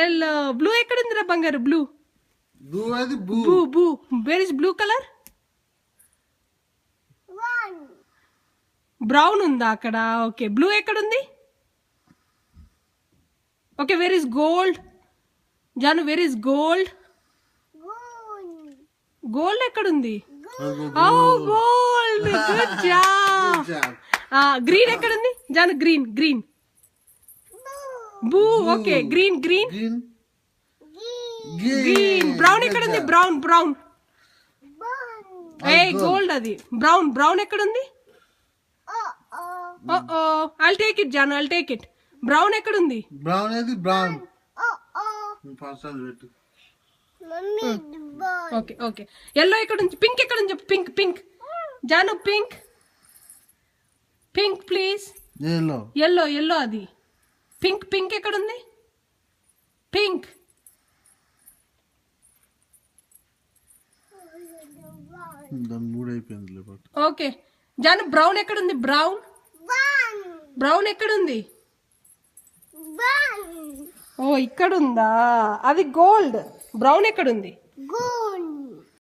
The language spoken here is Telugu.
ఎల్లో. బ్లూ ఎక్కడుందిరా బంగారు? బ్లూ బ్లూ అది boo boo. Where is blue colour? Brown ఉందా అక్కడ? ఓకే. బ్లూ ఎక్కడుంది? ఓకే. Where is gold? జాను, వేర్ ఇస్ గోల్డ్? గోల్డ్ ఎక్కడుంది? Oh gold, good job. Green ఎక్కడుంది జాను? Green green boo. Okay. Green green green. Brown ఎక్కడుంది? Brown brown. ఏ గోల్డ్ అది. బ్రౌన్ బ్రౌన్ ఎక్కడుంది? ఐల్ టేక్ ఇట్ జాను, ఐల్ టేక్ ఇట్. బ్రౌన్ ఎక్కడుంది? బ్రౌన్ అది బ్రౌన్. Okay okay. ఎల్లో ఎక్కడుంది? పింక్ ఎక్కడుంది చెప్పు. Pink pink Janu, pink pink please. Yellow yellow yellow అది. పింక్ పింక్ ఎక్కడుంది? పింక్. దాని మూడు అయిపోయింది. ఓకే జాను, బ్రౌన్ ఎక్కడుంది? బ్రౌన్ బ్రౌన్ ఎక్కడుంది? ఓ ఇక్కడ ఉందా? అది గోల్డ్. బ్రౌన్ ఎక్కడుంది?